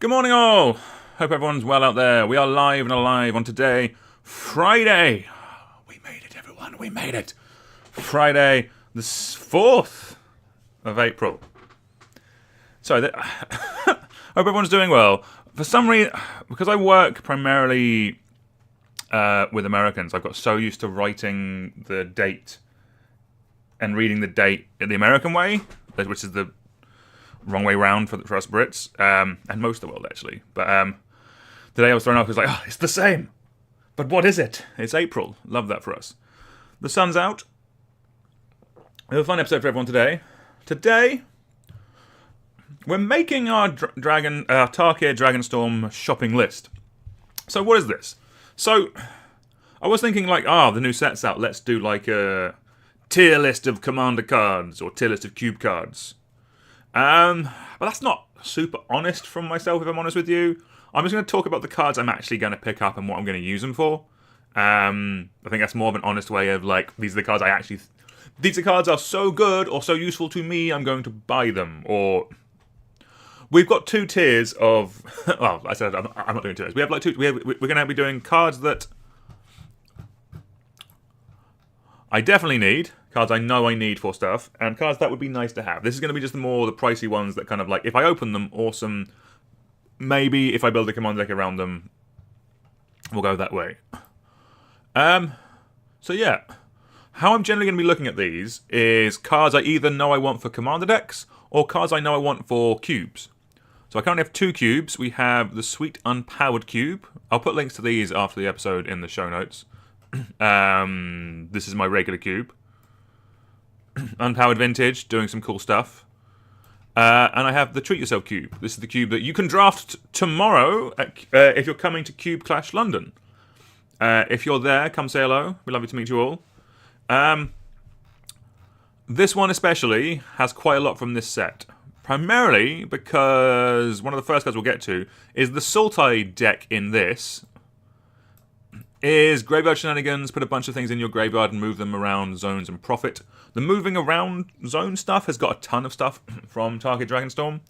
Good morning, all. Hope everyone's well out there. We are live and alive on today, Friday. We made it, everyone. We made it. Friday, the 4th of April. Sorry, hope everyone's doing well. For some reason, because I work primarily with Americans, I've got so used to writing the date and reading the date in the American way, which is the wrong way round for us Brits, and most of the world, actually. But today I was thrown off, because it's the same. But what is it? It's April. Love that for us. The sun's out. We have a fun episode for everyone today. Today, we're making our Tarkir Dragonstorm shopping list. So what is this? So, I was thinking the new set's out, let's do a tier list of commander cards, or tier list of cube cards. But that's not super honest from myself, if I'm honest with you. I'm just going to talk about the cards I'm actually going to pick up and what I'm going to use them for. I think that's more of an honest way of, these are the cards I actually... These cards are so good or so useful to me, I'm going to buy them. Or... We've got two tiers of... Well, I said I'm not doing tiers. We have two... We're going to be doing cards that I definitely need, cards I know I need for stuff, and cards that would be nice to have. This is going to be just more the pricey ones that kind of if I open them, awesome. Maybe if I build a command deck around them, we'll go that way. So yeah. How I'm generally going to be looking at these is cards I either know I want for commander decks, or cards I know I want for cubes. So I currently have two cubes. We have the sweet unpowered cube. I'll put links to these after the episode in the show notes. This is my regular cube. Unpowered vintage, doing some cool stuff. And I have the Treat Yourself cube. This is the cube that you can draft tomorrow if you're coming to Cube Clash London. If you're there, come say hello. We'd love to meet you all. This one especially has quite a lot from this set. Primarily because one of the first cards we'll get to is the Sultai deck in this. Is Graveyard Shenanigans, put a bunch of things in your graveyard and move them around zones and profit. The moving around zone stuff has got a ton of stuff from Tarkir Dragonstorm.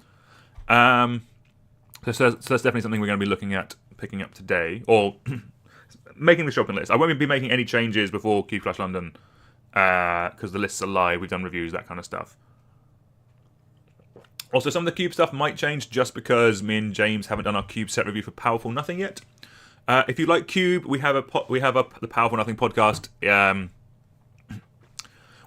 So that's definitely something we're going to be looking at picking up today. Or making the shopping list. I won't be making any changes before Cube Clash London. Because the lists are live, we've done reviews, that kind of stuff. Also, some of the cube stuff might change just because me and James haven't done our cube set review for Powerful Nothing yet. If you like Cube, we have the Powerful Nothing podcast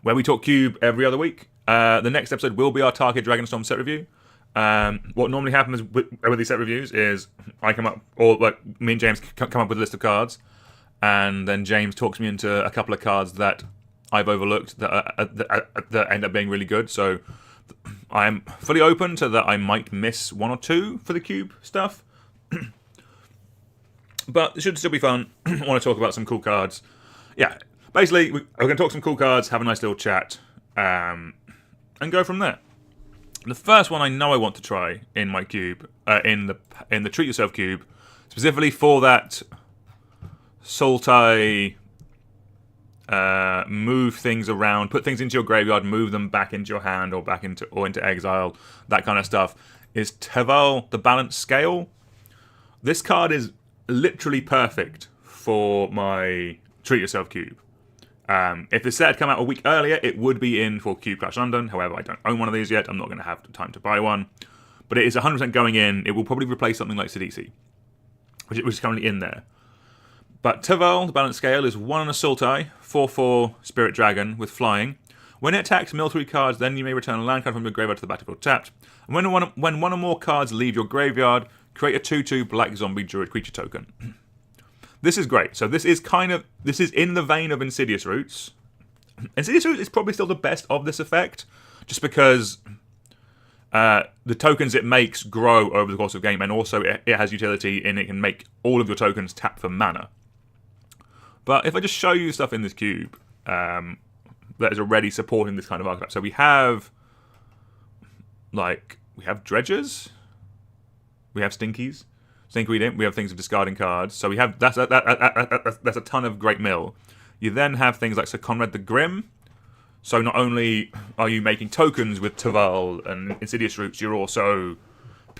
where we talk Cube every other week. The next episode will be our Tarkir Dragonstorm set review. What normally happens with these set reviews is I come up, or me and James come up with a list of cards, and then James talks me into a couple of cards that I've overlooked that end up being really good. So I'm fully open to that. I might miss one or two for the Cube stuff. But it should still be fun. I want to talk about some cool cards. Yeah, basically, we're going to talk some cool cards, have a nice little chat, and go from there. The first one I know I want to try in my cube, in the Treat Yourself cube, specifically for that Sultai, move things around, put things into your graveyard, move them back into your hand or into exile, that kind of stuff, is Teval, the Balanced Scale. This card is literally perfect for my Treat Yourself cube. If the set had come out a week earlier, it would be in for Cube Clash London. However, I don't own one of these yet. I'm not going to have the time to buy one. But it is 100% going in. It will probably replace something like Sidisi, which is currently in there. But Teval, the Balanced Scale, is 1 on a Sultai, 4/4 Spirit Dragon with flying. When it attacks military cards, then you may return a land card from your graveyard to the battlefield tapped. And when one or more cards leave your graveyard, create a 2/2 Black Zombie Druid creature token. This is great. So this is in the vein of Insidious Roots. Insidious Roots is probably still the best of this effect, just because the tokens it makes grow over the course of the game, and also it has utility and it can make all of your tokens tap for mana. But if I just show you stuff in this cube that is already supporting this kind of archetype. So we have dredgers, we have stinkies, stinkweed, we have things of discarding cards. So we have that's a ton of great mill. You then have things like Sir Conrad the Grim. So not only are you making tokens with Teval and Insidious Roots, you're also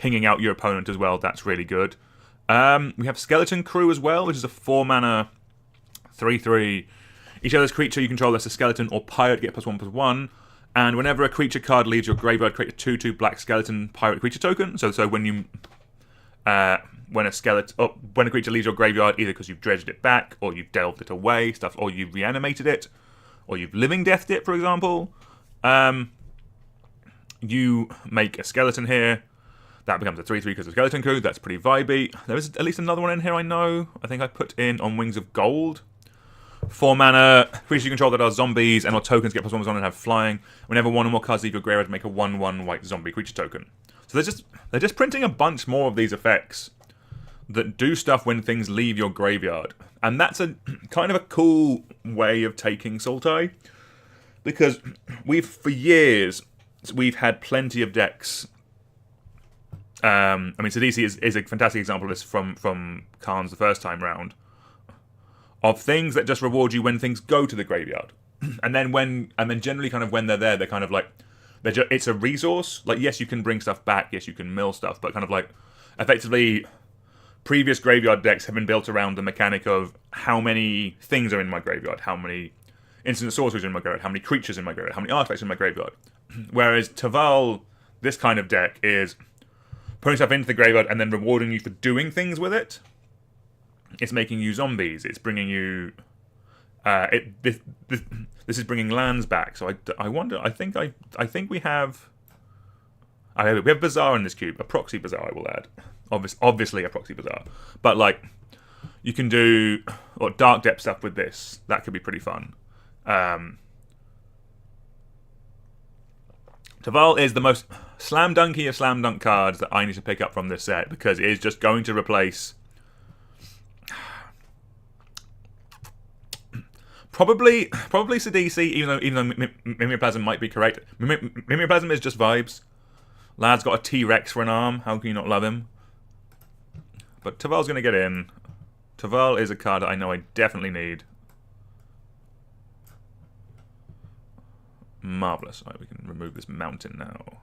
pinging out your opponent as well. That's really good. We have Skeleton Crew as well, which is a 4-mana 3/3. Each other's creature you control that's a skeleton or pirate get +1/+1. And whenever a creature card leaves your graveyard, create a 2/2 black skeleton pirate creature token. So when you when a creature leaves your graveyard, either because you've dredged it back, or you've delved it away, or you've reanimated it, or you've living deathed it, for example, you make a skeleton here. That becomes a 3/3 because of Skeleton Crew. That's pretty vibey. There is at least another one in here I know. I think I put in on Wings of Gold. 4-mana, creatures you control that are zombies and or tokens get +1/+1 and have flying. Whenever one or more cards leave your graveyard, make a 1/1 white zombie creature token. So they're just printing a bunch more of these effects that do stuff when things leave your graveyard. And that's a kind of a cool way of taking Sultai. Because for years, we've had plenty of decks. I mean, Sidisi is a fantastic example of this from Khans the first time round. Of things that just reward you when things go to the graveyard. and then generally kind of when they're there, they're kind of like, it's a resource. Like, yes, you can bring stuff back, yes, you can mill stuff, but kind of like, effectively, previous graveyard decks have been built around the mechanic of how many things are in my graveyard, how many instant sorceries are in my graveyard, how many creatures in my graveyard, how many artifacts in my graveyard. Whereas Taval, this kind of deck, is putting stuff into the graveyard and then rewarding you for doing things with it. It's making you zombies. It's bringing you. This is bringing lands back. So I wonder. I think we have. We have Bazaar in this cube. A proxy Bazaar, I will add. Obviously a proxy Bazaar. But like, you can do Dark Depth stuff with this. That could be pretty fun. Taval is the most slam dunky of slam dunk cards that I need to pick up from this set because it is just going to replace. Probably Sidisi, even though Mimeoplasm might be correct. Mimeoplasm is just vibes. Lad's got a T-Rex for an arm. How can you not love him? But Taval's going to get in. Taval is a card that I know I definitely need. Marvellous. Right, we can remove this mountain now.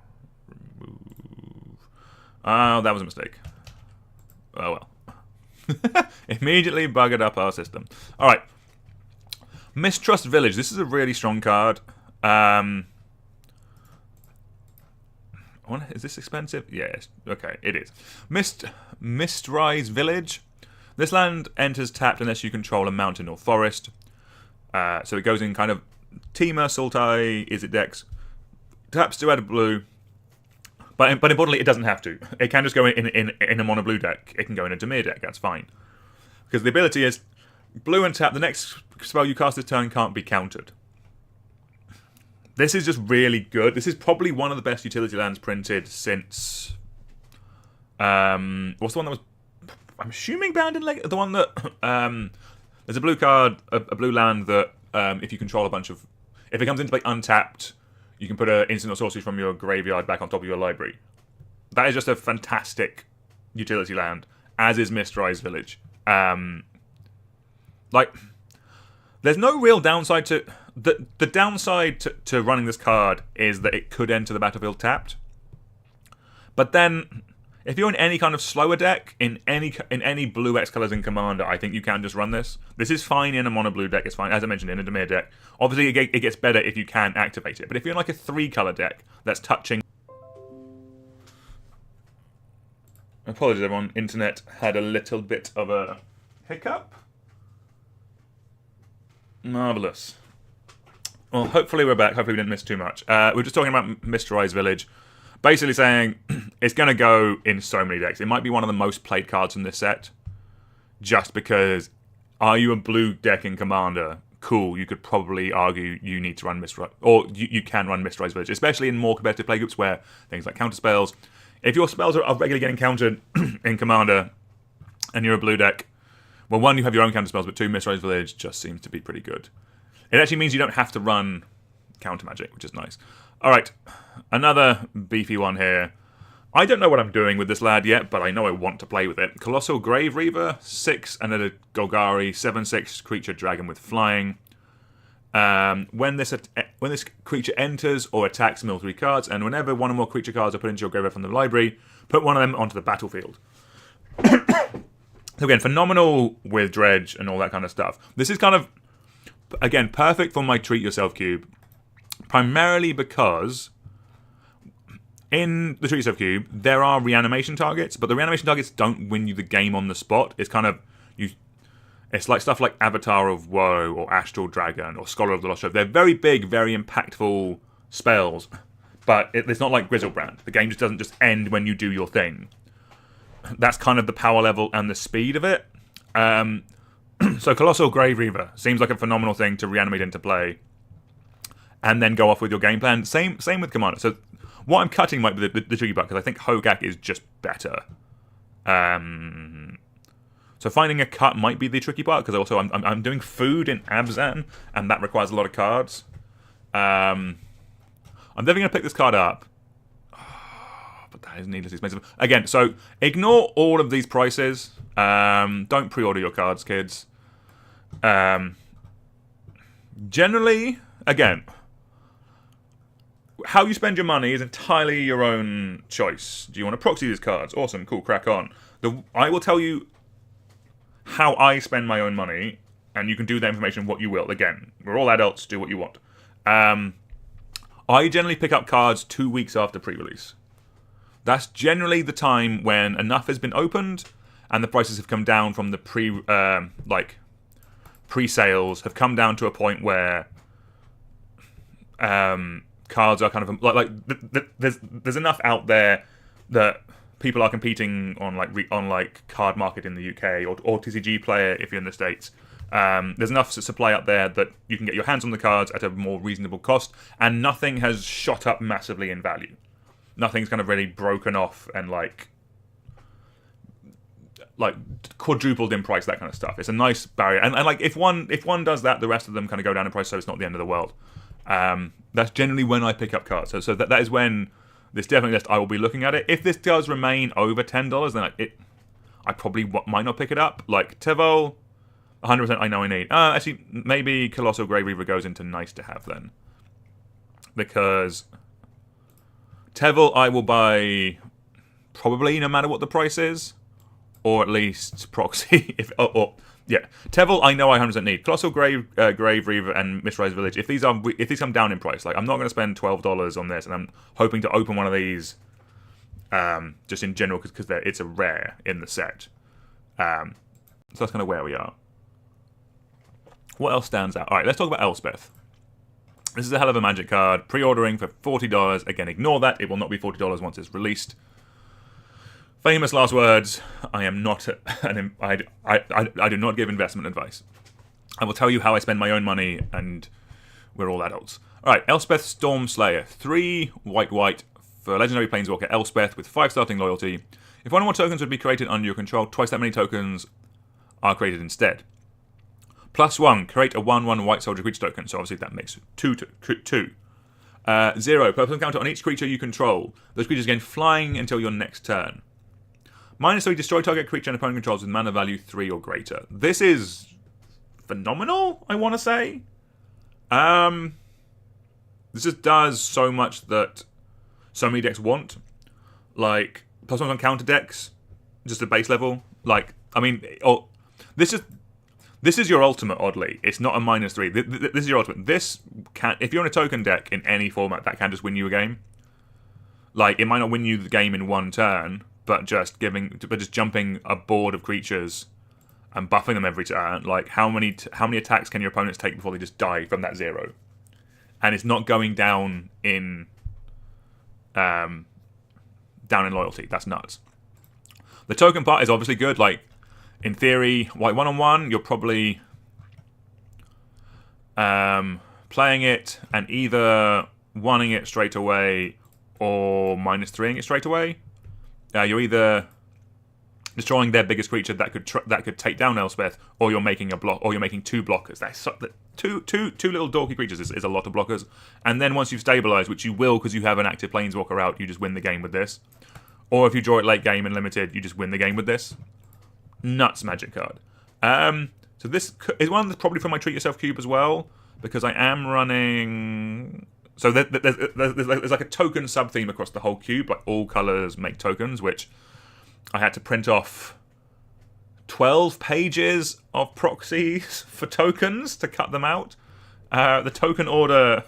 Remove. Oh, that was a mistake. Oh well. Immediately buggered up our system. Alright. Mistrust Village. This is a really strong card. Is this expensive? Yes. Okay, it is. Mistrise Village. This land enters tapped unless you control a mountain or forest. So it goes in kind of Temur, Sultai, Izzet decks. Taps to add a blue. But importantly, it doesn't have to. It can just go in a mono blue deck. It can go in a Dimir deck. That's fine. Because the ability is blue and tap. The next spell you cast this turn can't be countered. This is just really good. This is probably one of the best utility lands printed since. What's the one that was? I'm assuming banned in the one that there's a blue card, a blue land that if you control a bunch of, if it comes into play untapped, you can put an instant or sorcery from your graveyard back on top of your library. That is just a fantastic utility land, as is Mistrise Village. Like, there's no real downside to the downside to running this card is that it could enter the battlefield tapped. But then, if you're in any kind of slower deck, in any blue X colors in Commander, I think you can just run this. This is fine in a mono blue deck. It's fine, as I mentioned, in a Dimir deck. Obviously, it gets better if you can activate it. But if you're in like a 3-color deck that's touching. Apologies, everyone. Internet had a little bit of a hiccup. Marvellous. Well, hopefully we're back. Hopefully we didn't miss too much. We're just talking about Mistrise Village. Basically saying it's going to go in so many decks. It might be one of the most played cards in this set. Just because, are you a blue deck in Commander? Cool, you could probably argue you need to run Mistrise, or you can run Mistrise Village, especially in more competitive playgroups where things like counter spells. If your spells are regularly getting countered in Commander, and you're a blue deck, well, 1, you have your own counter spells, but 2, Mistrise Village just seems to be pretty good. It actually means you don't have to run counter magic, which is nice. Alright, another beefy one here. I don't know what I'm doing with this lad yet, but I know I want to play with it. Colossal Grave Reaver, 6 and a Golgari, 7/6 creature dragon with flying. When this creature enters or attacks, mill 3 cards, and whenever one or more creature cards are put into your graveyard from the library, Put one of them onto the battlefield. So again, phenomenal with dredge and all that kind of stuff. This is kind of, again, perfect for my treat yourself cube. Primarily because in the treat yourself cube, there are reanimation targets, but the reanimation targets don't win you the game on the spot. It's kind of, it's like stuff like Avatar of Woe or Astral Dragon or Scholar of the Lost Shove. They're very big, very impactful spells, but it's not like Grizzlebrand. The game just doesn't just end when you do your thing. That's kind of the power level and the speed of it. So Colossal Grave Reaver seems like a phenomenal thing to reanimate into play and then go off with your game plan. Same with Commander. So what I'm cutting might be the tricky part, because I think Hogak is just better. So finding a cut might be the tricky part, because also I'm doing food in Abzan, and that requires a lot of cards. I'm definitely going to pick this card up. But that is needlessly expensive. Again, so ignore all of these prices. Don't pre-order your cards, kids. Generally, again, how you spend your money is entirely your own choice. Do you want to proxy these cards? Awesome, cool, crack on. I will tell you how I spend my own money, and you can do that information what you will. Again, we're all adults, do what you want. I generally pick up cards 2 weeks after pre-release. That's generally the time when enough has been opened and the prices have come down from the pre-sales, have come down to a point where cards are kind of there's enough out there that people are competing on Card Market in the UK or TCG Player if you're in the States. There's enough supply out there that you can get your hands on the cards at a more reasonable cost, and nothing has shot up massively in value. Nothing's kind of really broken off and like quadrupled in price, that kind of stuff. It's a nice barrier, and like if one does that, the rest of them kind of go down in price, so it's not the end of the world. That's generally when I pick up cards. So that is when this definitely list I will be looking at it. If this does remain over $10, then I probably might not pick it up. Like Tevol, 100% I know I need. Actually, maybe Colossal Grave Reaver goes into nice to have then, because Tevil I will buy probably no matter what the price is, or at least proxy. Tevil I know I 100% need. Colossal Grave Reaver and Mistrise Village. If these come down in price, like I'm not going to spend $12 on this, and I'm hoping to open one of these just in general because it's a rare in the set. So that's kind of where we are. What else stands out? All right, let's talk about Elspeth. This is a hell of a Magic card. Pre-ordering for $40. Again, ignore that. It will not be $40 once it's released. Famous last words. I am not I do not give investment advice. I will tell you how I spend my own money, and we're all adults. All right, Elspeth Stormslayer. 3 white for Legendary Planeswalker Elspeth with 5 starting loyalty. If one or more tokens would be created under your control, twice that many tokens are created instead. +1, create a 1/1 white soldier creature token. So obviously that makes 2. 0, purple encounter on each creature you control. Those creatures gain flying until your next turn. -3, destroy target creature and opponent controls with mana value 3 or greater. This is phenomenal, I want to say. This just does so much that so many decks want. Like, +1 on counter decks, just at base level. Like, I mean, this is your ultimate, oddly. It's not a -3. This is your ultimate. This can, if you're in a token deck in any format, that can just win you a game. Like, it might not win you the game in one turn, but just jumping a board of creatures and buffing them every turn. Like, how many attacks can your opponents take before they just die from that 0? And it's not going down in loyalty. That's nuts. The token part is obviously good. Like, in theory, white 1/1, you're probably playing it and either 1ing it straight away or -3ing it straight away. You're either destroying their biggest creature that could take down Elspeth, or you're making a block, or you're making 2 blockers. That's two little dorky creatures is a lot of blockers. And then once you've stabilized, which you will because you have an active Planeswalker out, you just win the game with this. Or if you draw it late game and limited, you just win the game with this. Nuts Magic card. So this is one that's probably from my Treat Yourself cube as well, because I am running So there's like a token sub-theme across the whole cube. Like all colors make tokens, which I had to print off 12 pages of proxies for tokens to cut them out. The token order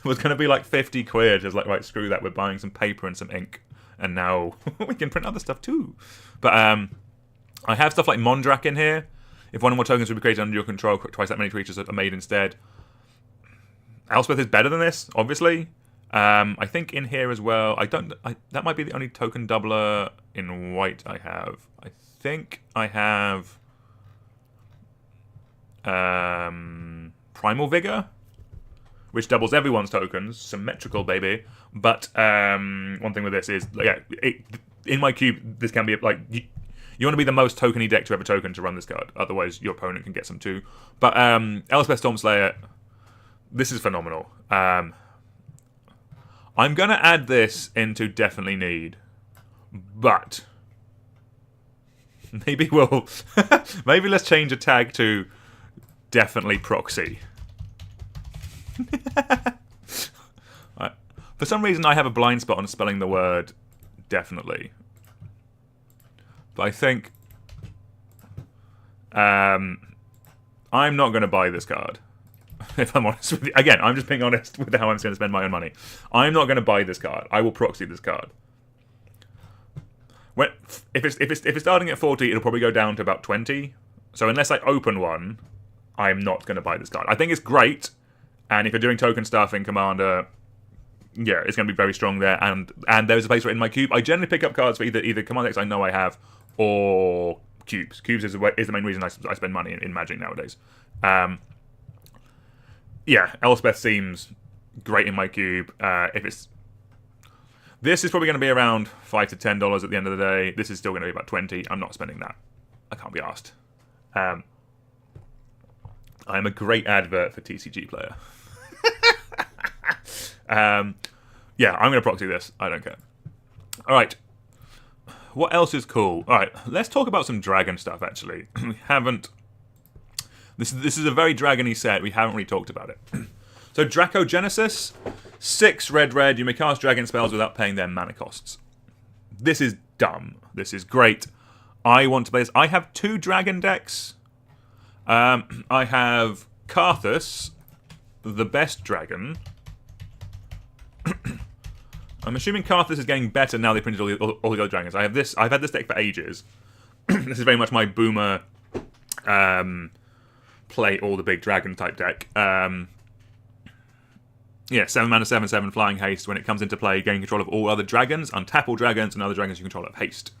was going to be like 50 quid. Just like, right, screw that. We're buying some paper and some ink. And now we can print other stuff too. But I have stuff like Mondrak in here. If one or more tokens would be created under your control, twice that many creatures are made instead. Elspeth is better than this, obviously. I think in here as well, that might be the only token doubler in white I have. I think I have Primal Vigor, which doubles everyone's tokens, symmetrical, baby. But one thing with this is, yeah, in my cube, this can be like you want to be the most tokeny deck to have a token to run this card. Otherwise, your opponent can get some too. But Elspeth Stormslayer, this is phenomenal. I'm gonna add this into Definitely Need, but maybe we'll maybe let's change a tag to Definitely Proxy. For some reason, I have a blind spot on spelling the word definitely. But I think I'm not going to buy this card. If I'm honest with you. Again, I'm just being honest with how I'm going to spend my own money. I'm not going to buy this card. I will proxy this card. If it's starting at 40, it'll probably go down to about 20. So unless I open one, I'm not going to buy this card. I think it's great. And if you're doing token stuff in Commander, yeah, it's going to be very strong there. And there's a place for it in my cube. I generally pick up cards for either Commander decks I know I have or cubes. Cubes is the main reason I spend money in Magic nowadays. Yeah, Elspeth seems great in my cube. This is probably going to be around $5 to $10 at the end of the day. This is still going to be about 20. I'm not spending that. I can't be asked. I'm a great advert for TCG Player. Yeah, I'm going to proxy this. I don't care. All right. What else is cool? All right, let's talk about some dragon stuff, actually. We haven't... This is a very dragony set. We haven't really talked about it. So, Dracogenesis. 6 red. You may cast dragon spells without paying their mana costs. This is dumb. This is great. I want to play this. I have 2 dragon decks. I have Karthus, the best dragon. I'm assuming Karthus is getting better now they printed all the other dragons. I've had this deck for ages. This is very much my boomer play all the big dragon type deck. Yeah, 7 mana, 7/7 flying haste. When it comes into play, gain control of all other dragons, untap all dragons, and other dragons you control have haste.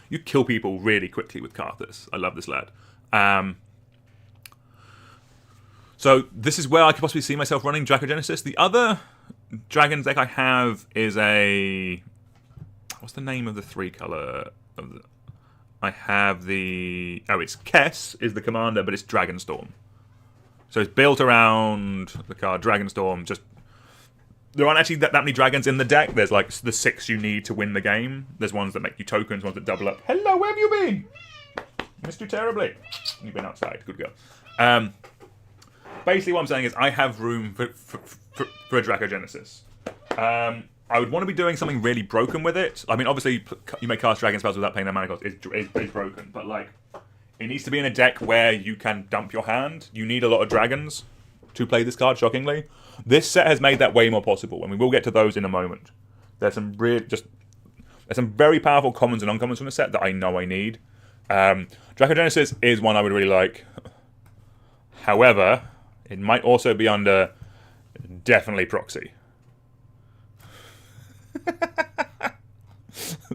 You kill people really quickly with Karthus. I love this lad. So this is where I could possibly see myself running Dracogenesis. The other dragon deck I have is a... What's the name of the 3-color? I have the... Oh, it's Kess is the commander, but it's Dragonstorm. So it's built around the card Dragonstorm. Just there aren't actually that many dragons in the deck. There's like the 6 you need to win the game. There's ones that make you tokens, ones that double up. Hello, where have you been? Missed you terribly. You've been outside. Good girl. Basically, what I'm saying is I have room for a Dracogenesis. I would want to be doing something really broken with it. I mean, obviously, you may cast dragon spells without paying their mana cost. It's broken. But, like, it needs to be in a deck where you can dump your hand. You need a lot of dragons to play this card, shockingly. This set has made that way more possible, and we will get to those in a moment. There's some very powerful commons and uncommons from the set that I know I need. Dracogenesis is one I would really like. However, it might also be under definitely proxy.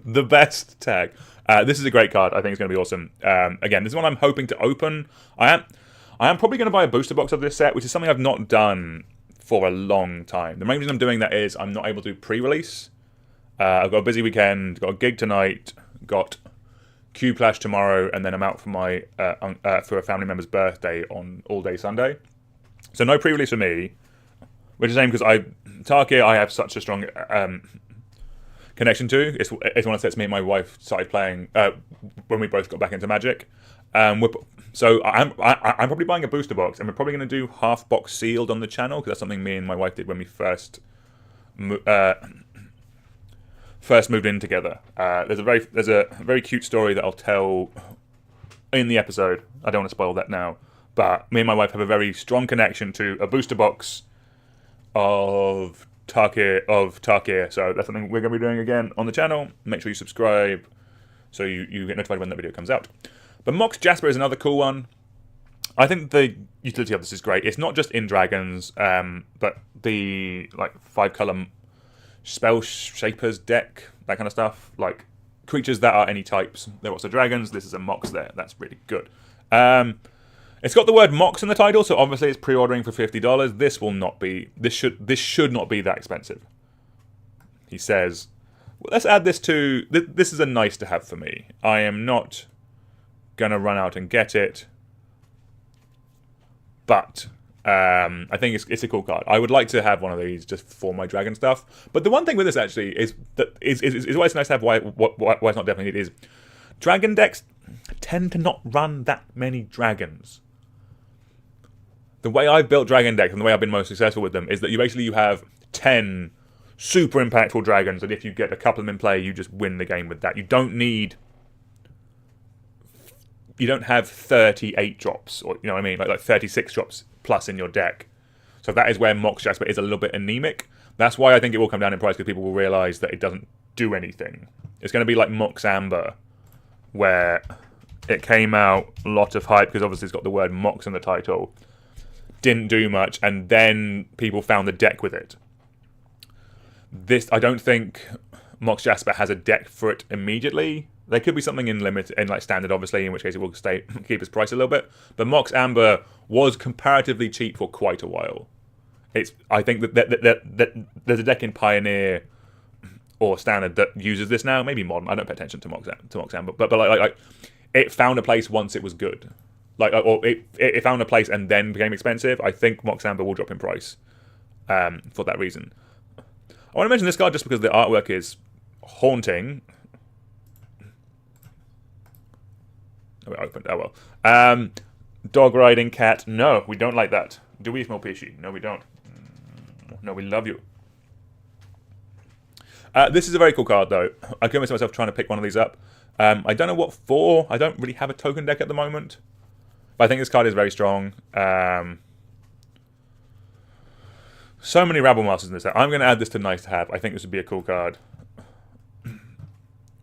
The best tag. This is a great card. I think it's going to be awesome. Again, this is one I'm hoping to open. I am probably going to buy a booster box of this set, which is something I've not done for a long time. The main reason I'm doing that is I'm not able to pre-release. I've got a busy weekend, got a gig tonight, got Cube Clash tomorrow, and then I'm out for my for a family member's birthday on all day Sunday. So no pre-release for me, which is a shame because Tarkir I have such a strong connection to. It's one of the sets me and my wife started playing when we both got back into Magic. So I'm probably buying a booster box, and we're probably going to do half box sealed on the channel because that's something me and my wife did when we first moved in together. There's a very cute story that I'll tell in the episode. I don't want to spoil that now, but me and my wife have a very strong connection to a booster box of Tarkir. So that's something we're going to be doing again on the channel. Make sure you subscribe so you get notified when that video comes out. But Mox Jasper is another cool one. I think the utility of this is great. It's not just in Dragons, but the 5-color Spell Shapers deck, that kind of stuff. Like creatures that are any types. There are also Dragons. This is a Mox there. That's really good. It's got the word Mox in the title, so obviously it's pre-ordering for $50. This will not be. This should not be that expensive. He says, well, let's add this to. This is a nice to have for me. I am not gonna run out and get it, but I think it's a cool card. I would like to have one of these just for my dragon stuff. But the one thing with this actually is that is why it's nice to have. Why it's not definitely needed is dragon decks tend to not run that many dragons. The way I've built dragon decks and the way I've been most successful with them is that you have 10 super impactful dragons, and if you get a couple of them in play, you just win the game with that. You don't have 38 drops, or you know what I mean, like 36 drops plus in your deck. So that is where Mox Jasper is a little bit anemic. That's why I think it will come down in price, because people will realise that it doesn't do anything. It's going to be like Mox Amber, where it came out, a lot of hype, because obviously it's got the word Mox in the title. Didn't do much, and then people found the deck with it. This, I don't think Mox Jasper has a deck for it immediately. There could be something in standard, obviously, in which case it will keep its price a little bit. But Mox Amber was comparatively cheap for quite a while. I think that there's a deck in Pioneer or Standard that uses this now. Maybe Modern. I don't pay attention to Mox Amber, but it found a place once it was good. Or it found a place and then became expensive. I think Mox Amber will drop in price for that reason. I want to mention this card just because the artwork is haunting. Oh, it opened. Oh well. Dog riding cat. No, we don't like that. Do we, small Pishy? No, we don't. No, we love you. This is a very cool card, though. I convinced myself trying to pick one of these up. I don't know what for. I don't really have a token deck at the moment. But I think this card is very strong. So many Rabble Masters in this set. I'm going to add this to nice to have. I think this would be a cool card.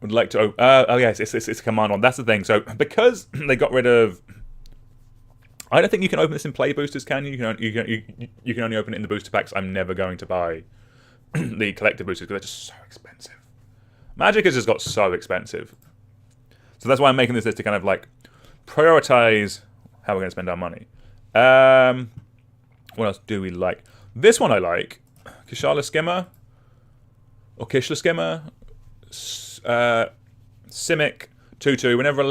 Would like to. Oh yes, it's a command one. That's the thing. So because they got rid of, I don't think you can open this in play boosters. Can you? You can only open it in the booster packs. I'm never going to buy the collector boosters because they're just so expensive. Magic has just got so expensive. So that's why I'm making this list to kind of like prioritize how we're going to spend our money. What else do we like? This one I like. Kishala Skimmer. Or Kishla Skimmer. Simic. 2/2. Whenever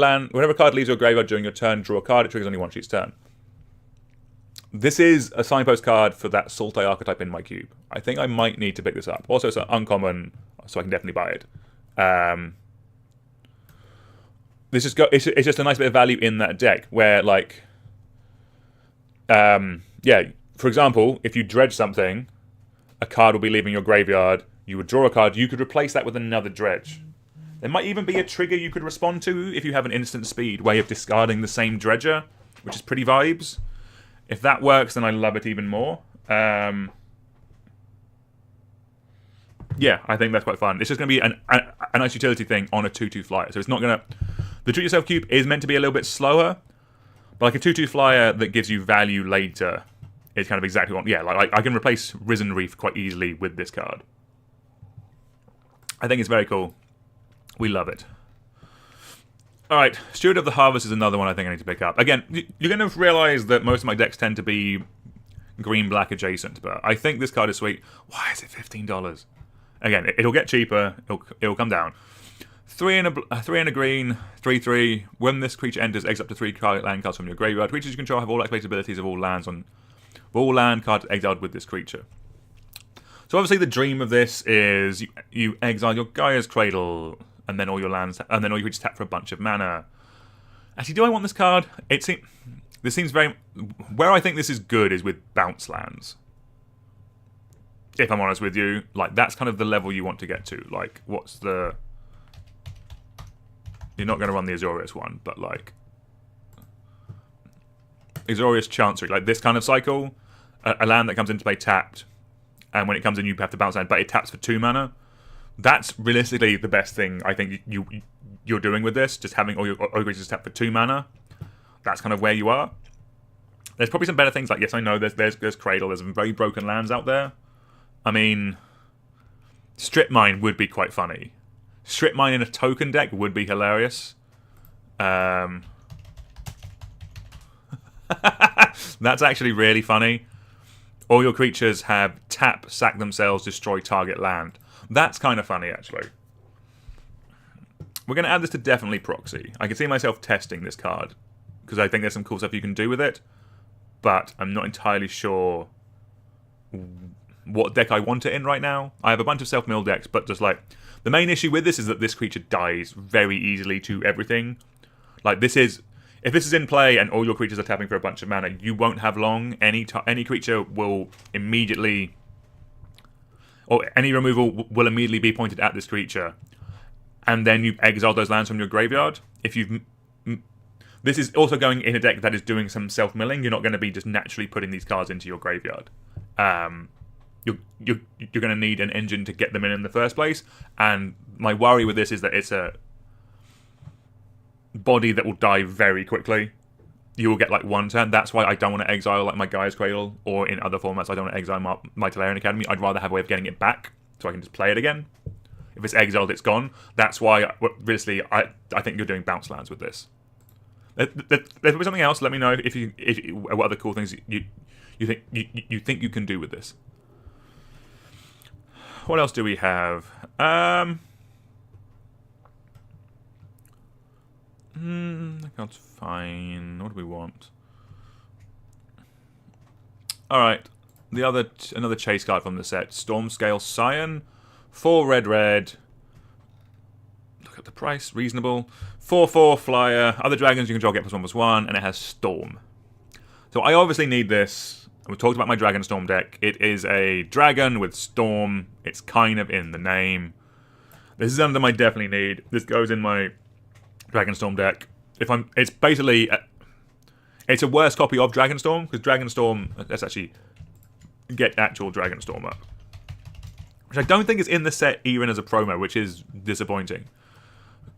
a card leaves your graveyard during your turn, draw a card. It triggers only once each turn. This is a signpost card for that Sultai archetype in my cube. I think I might need to pick this up. Also, it's uncommon, so I can definitely buy it. It's just a nice bit of value in that deck where, like, yeah, for example, if you dredge something, a card will be leaving your graveyard. You would draw a card. You could replace that with another dredge. There might even be a trigger you could respond to if you have an instant speed way of discarding the same dredger, which is pretty vibes. If that works, then I love it even more. Yeah, I think that's quite fun. It's just going to be a nice utility thing on a 2/2 flyer. So it's not going to... The Treat Yourself cube is meant to be a little bit slower, but like a 2/2 flyer that gives you value later is kind of exactly what... Yeah, like I can replace Risen Reef quite easily with this card. I think it's very cool. We love it. Alright, Steward of the Harvest is another one I think I need to pick up. Again, you're going to realise that most of my decks tend to be green-black adjacent, but I think this card is sweet. Why is it $15? Again, it'll get cheaper. It'll come down. 3 and a green, 3/3. When this creature enters, exile up to 3 land cards from your graveyard. Creatures you control have all activated abilities of all lands on all land cards exiled with this creature. So obviously the dream of this is you exile your Gaia's Cradle, and then all your lands, and then all your creatures tap for a bunch of mana. Actually, do I want this card? This seems very... Where I think this is good is with bounce lands. If I'm honest with you. Like, that's kind of the level you want to get to. Like, what's the... You're not going to run the Azorius one, but, like... Azorius Chancery. Like, this kind of cycle. A land that comes into play tapped. And when it comes in, you have to bounce land, but it taps for 2 mana. That's realistically the best thing I think you're doing with this. Just having all your creatures tap for 2 mana. That's kind of where you are. There's probably some better things. Like, yes, I know there's Cradle. There's some very broken lands out there. I mean, Strip Mine would be quite funny. Strip Mine in a token deck would be hilarious. That's actually really funny. All your creatures have tap, sack themselves, destroy target land. That's kind of funny, actually. We're going to add this to definitely proxy. I can see myself testing this card, because I think there's some cool stuff you can do with it, but I'm not entirely sure what deck I want it in right now. I have a bunch of self-mill decks, but just like... The main issue with this is that this creature dies very easily to everything. Like, this is... If this is in play and all your creatures are tapping for a bunch of mana, you won't have long. Any creature will immediately... Or any removal will immediately be pointed at this creature. And then you exile those lands from your graveyard. If you've... This is also going in a deck that is doing some self-milling. You're not going to be just naturally putting these cards into your graveyard. You're going to need an engine to get them in the first place. And my worry with this is that it's a body that will die very quickly. You will get like 1 turn. That's why I don't want to exile like my Gaia's Cradle, or in other formats I don't want to exile my Tolarian Academy. I'd rather have a way of getting it back so I can just play it again. If it's exiled, it's gone. That's why, obviously, I think you're doing bounce lands with this. There's probably something else. Let me know if what other cool things you think you can do with this. What else do we have? That's fine. What do we want? All right. Another chase card from the set. Stormscale Scion. 4 red. Look at the price. Reasonable. 4/4 flyer. Other dragons you can draw get +1/+1, and it has Storm. So I obviously need this. We talked about my Dragonstorm deck. It is a dragon with Storm. It's kind of in the name. This is something I definitely need. This goes in my Dragonstorm deck. It's basically it's a worse copy of Dragonstorm, because Dragonstorm. Let's actually get actual Dragonstorm up, which I don't think is in the set even as a promo, which is disappointing.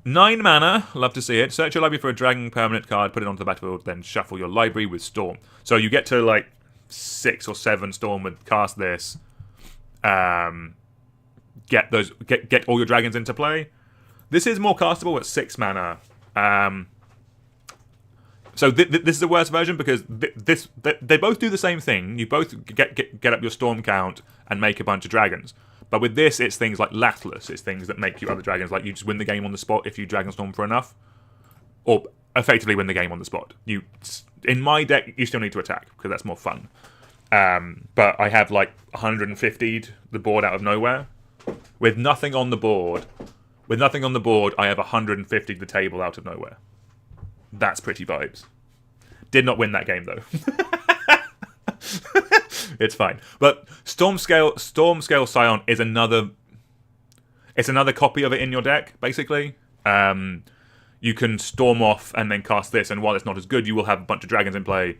9 mana, love to see it. Search your library for a dragon permanent card, put it onto the battlefield, then shuffle your library with Storm. So you get to like 6 or 7 Storm with cast this. Get all your dragons into play. This is more castable at 6 mana. So this is the worst version, because they both do the same thing. You both get up your Storm count and make a bunch of dragons. But with this, it's things like Lathless. It's things that make you other dragons. Like, you just win the game on the spot if you Dragonstorm for enough. Or effectively win the game on the spot. In my deck, you still need to attack, because that's more fun. But I have like 150'd the board out of nowhere. With nothing on the board, I have 150'd the table out of nowhere. That's pretty vibes. Did not win that game, though. It's fine. But Stormscale Scion is another copy of it in your deck, basically. You can Storm off and then cast this, and while it's not as good, you will have a bunch of dragons in play.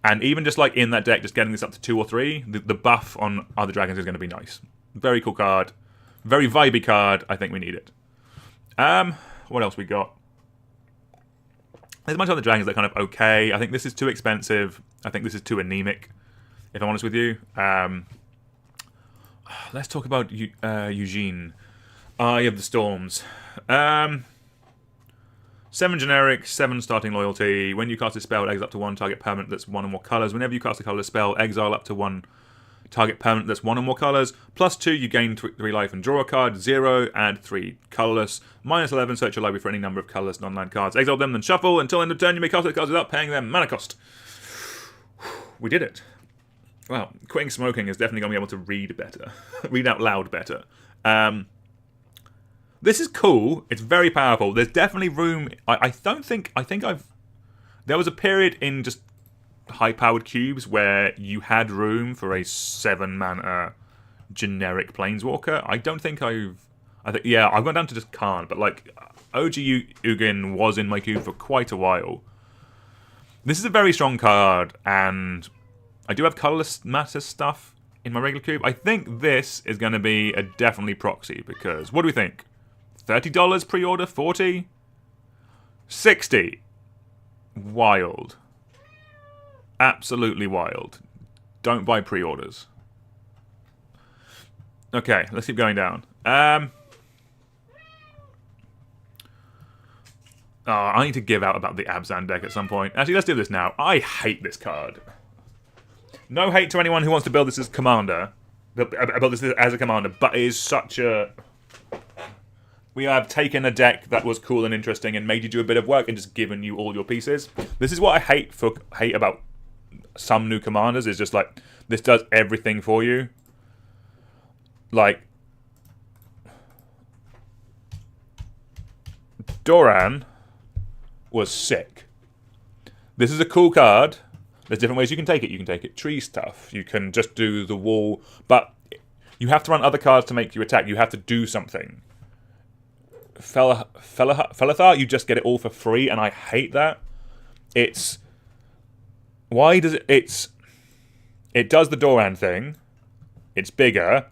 And even just like in that deck, just getting this up to 2 or 3, the buff on other dragons is going to be nice. Very cool card. Very vibey card. I think we need it. What else we got? There's a bunch of other dragons that are kind of okay. I think this is too expensive. I think this is too anemic, if I'm honest with you. Let's talk about Eugene. Eye of the Storms. 7 generic, 7 starting loyalty. When you cast a spell, it exile up to 1 target permanent that's 1 or more colours. Whenever you cast a colourless spell, exile up to 1 target permanent that's 1 or more colours. +2, you gain 3 life and draw a card. 0, add 3 colourless. -11, search your library for any number of colourless non-land cards. Exile them, then shuffle. Until end of turn, you may cast those cards without paying them mana cost. We did it. Wow, quitting smoking is definitely going to be able to read better. Read out loud better. This is cool. It's very powerful. There's definitely room. I think I've. There was a period in just high-powered cubes where you had room for a 7-mana generic planeswalker. I don't think I've gone down to just can't, but like OG Ugin was in my cube for quite a while. This is a very strong card, and I do have colorless matter stuff in my regular cube. I think this is going to be a definitely proxy, because what do we think? $30 pre-order? 40? 60? Wild. Absolutely wild. Don't buy pre-orders. Okay, let's keep going down. I need to give out about the Abzan deck at some point. Actually, let's do this now. I hate this card. No hate to anyone who wants to build this as commander. Build this as a commander, but it is such a... We have taken a deck that was cool and interesting and made you do a bit of work and just given you all your pieces. This is what I hate about some new commanders, is just like, this does everything for you. Like, Doran was sick. This is a cool card. There's different ways you can take it. You can take it tree stuff. You can just do the wall. But you have to run other cards to make you attack. You have to do something. Felethar, you just get it all for free, and I hate that. It's... Why does it... It does the Doran thing. It's bigger.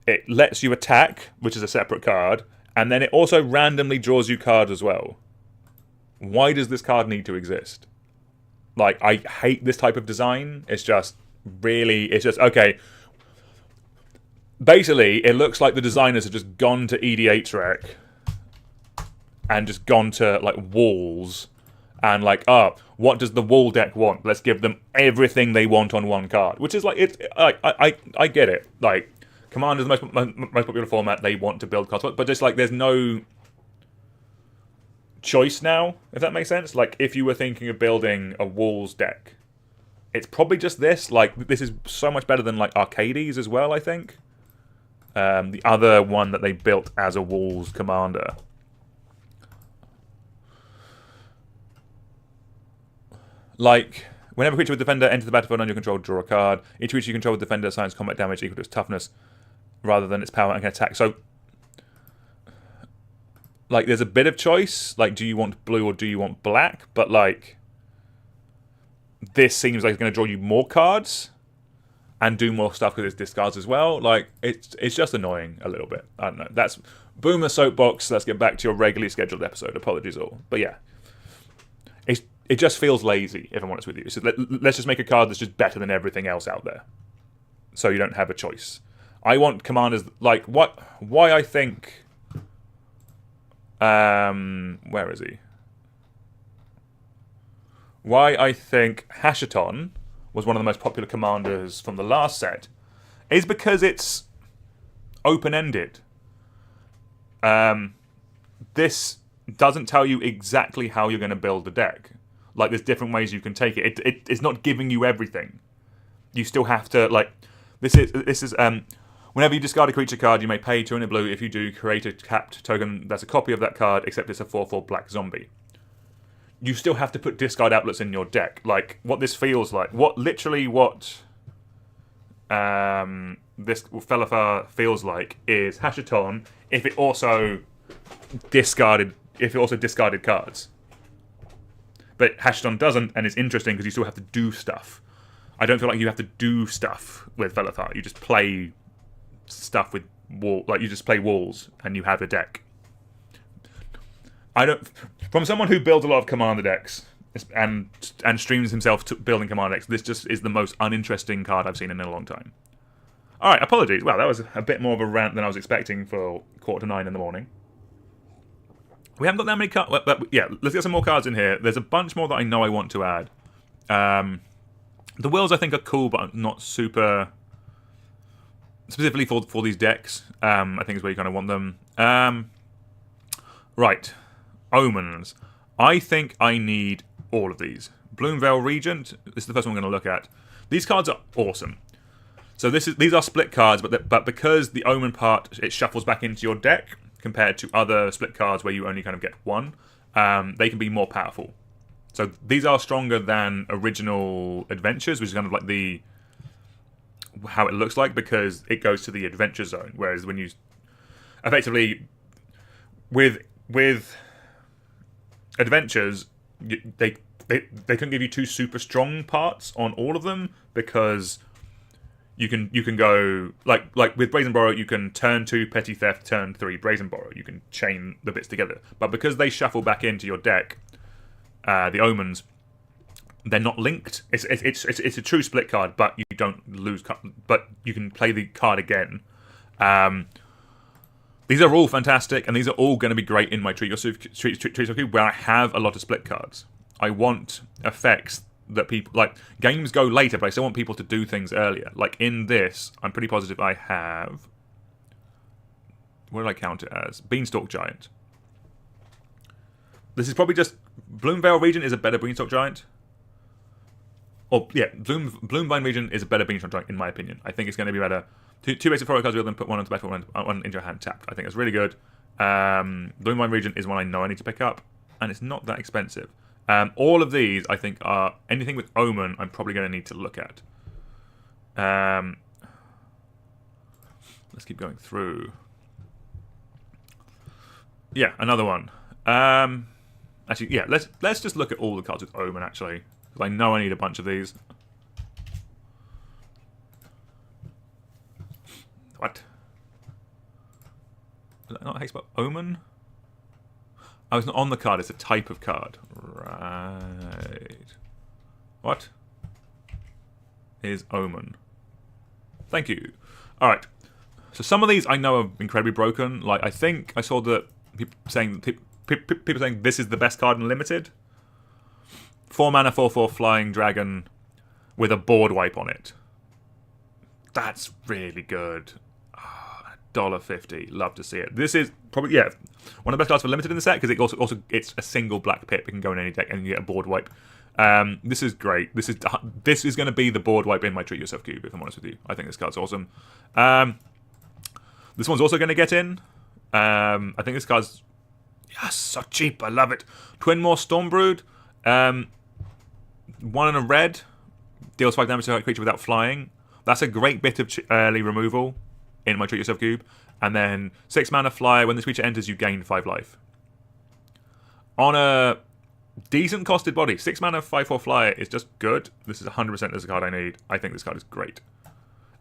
It lets you attack, which is a separate card. And then it also randomly draws you cards as well. Why does this card need to exist? Like, I hate this type of design. It's just really... It's just, okay. Basically, it looks like the designers have just gone to EDH Rec and just gone to, like, walls. And, like, what does the wall deck want? Let's give them everything they want on one card. Which is, like, it's... I get it. Like, Commander's the most popular format. They want to build cards. But just, like, there's no choice now, if that makes sense. Like, if you were thinking of building a walls deck, it's probably just this. Like, this is so much better than, like, Arcades as well, I think. The other one that they built as a walls commander. Like, whenever a creature with Defender enters the battlefield under your control, draw a card. Each creature you control with Defender assigns combat damage equal to its toughness rather than its power and can attack. So, like, there's a bit of choice. Like, do you want blue or do you want black? But, like, this seems like it's going to draw you more cards and do more stuff because it's discards as well. Like, it's just annoying a little bit. I don't know. That's Boomer Soapbox. Let's get back to your regularly scheduled episode. Apologies all. But, yeah. It just feels lazy, if I'm honest with you. So let's just make a card that's just better than everything else out there. So you don't have a choice. I want commanders... Like, why I think... where is he? Why I think Hashaton was one of the most popular commanders from the last set is because it's open-ended. This doesn't tell you exactly how you're going to build the deck. Like, there's different ways you can take it. It's not giving you everything. You still have to, like... This is whenever you discard a creature card, you may pay 2 in blue. If you do, create a tapped token that's a copy of that card, except it's a 4/4 black zombie. You still have to put discard outlets in your deck. Like, what this feels like... What this Felethar feels like is Hashaton if it also discarded cards. But Hashaton doesn't, and it's interesting because you still have to do stuff. I don't feel like you have to do stuff with Felethar. You just play stuff with you just play walls, and you have a deck. From someone who builds a lot of commander decks and streams himself to building commander decks, this just is the most uninteresting card I've seen in a long time. All right, apologies. Well, that was a bit more of a rant than I was expecting for 8:45 in the morning. We haven't got that many cards. Yeah, let's get some more cards in here. There's a bunch more that I know I want to add. The wills I think are cool, but not super... Specifically for these decks, I think is where you kind of want them. Right. Omens. I think I need all of these. Bloomvale Regent. This is the first one I'm going to look at. These cards are awesome. So these are split cards, but because the Omen part, it shuffles back into your deck, compared to other split cards where you only kind of get one. They can be more powerful. So these are stronger than original adventures, which is kind of like how it looks like, because it goes to the adventure zone. Whereas when you effectively with adventures, they couldn't give you two super strong parts on all of them, because you can go like with Brazen Borrow, you can turn 2 Petty Theft, turn 3 Brazen Borrow. You can chain the bits together. But because they shuffle back into your deck, the Omens, they're not linked. It's a true split card, but you don't lose. But you can play the card again. These are all fantastic, and these are all going to be great in my Treat Yourself Cube, where I have a lot of split cards. I want effects that people like. Games go later, but I still want people to do things earlier. Like in this, I'm pretty positive I have. What did I count it as? Beanstalk Giant. This is probably just Bloomvale Region is a better Beanstalk Giant. Or yeah, Bloomvine Region is a better Beanstalk Giant in my opinion. I think it's going to be better. Two basic forward cards, then put one onto the battlefield, one into your hand tapped. I think it's really good. Bloomvine Region is one I know I need to pick up, and it's not that expensive. All of these, I think, are anything with Omen. I'm probably going to need to look at. Let's keep going through. Yeah, another one. Actually, yeah. Let's just look at all the cards with Omen. Actually, because I know I need a bunch of these. What? Is that not Hexbot Omen? Oh, it's not on the card, it's a type of card. Right. What is Omen? Thank you. Alright. So some of these I know are incredibly broken. Like, I think I saw that people saying this is the best card in Limited. 4 mana, 4/4 flying dragon with a board wipe on it. That's really good. $1.50. Love to see it. This is probably one of the best cards for Limited in the set, because it also it's a single black pip. It can go in any deck and you get a board wipe. This is great. This is going to be the board wipe in my Treat Yourself Cube, if I'm honest with you. I think this card's awesome. This one's also going to get in. I think this card's so cheap. I love it. Twinmore Stormbrood. 1 and a red. Deals 5 damage to a creature without flying. That's a great bit of early removal in my Treat Yourself Cube. And then 6 mana flyer. When this creature enters, you gain 5 life. On a decent costed body, 6 mana 5/4 flyer is just good. This is 100% as a card I need. I think this card is great.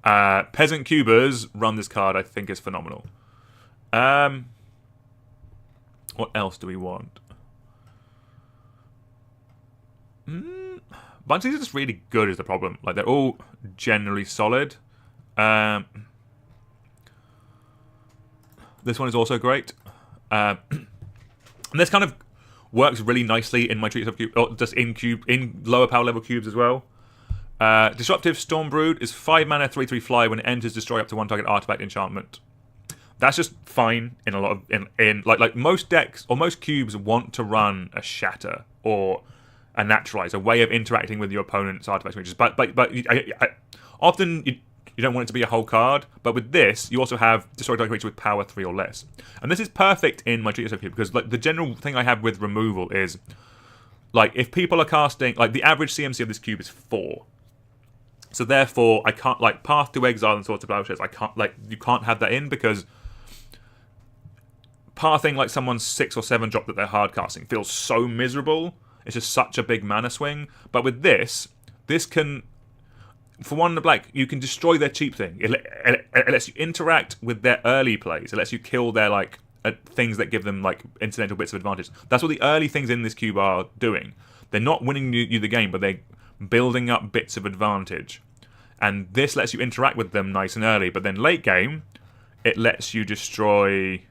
Peasant Cubers run this card. I think is phenomenal. What else do we want? Bunch of these are just really good is the problem. Like, they're all generally solid. This one is also great. And this kind of works really nicely in my Treat Yourself Cube, or just in lower power level cubes as well. Disruptive Stormbrood is 5 mana, 3/3 fly. When it enters, destroy up to 1 target artifact enchantment. That's just fine in a lot of like most decks or most cubes want to run a shatter or a naturalize, a way of interacting with your opponent's artifact creatures. But often you don't want it to be a whole card. But with this, you also have destroy target creature with power 3 or less, and this is perfect in my Treat Yourself Cube, because like the general thing I have with removal is like if people are casting, like the average CMC of this cube is 4. So therefore, I can't, like, Path to Exile and Swords to Plowshares, I can't, like, you can't have that in, because pathing, like, someone's 6 or 7 drop that they're hard casting feels so miserable. It's just such a big mana swing. But with this can, for 1 in the black, you can destroy their cheap thing. It lets you interact with their early plays. It lets you kill their, like, things that give them, like, incidental bits of advantage. That's what the early things in this cube are doing. They're not winning you the game, but they're building up bits of advantage, and this lets you interact with them nice and early. But then late game, it lets you destroy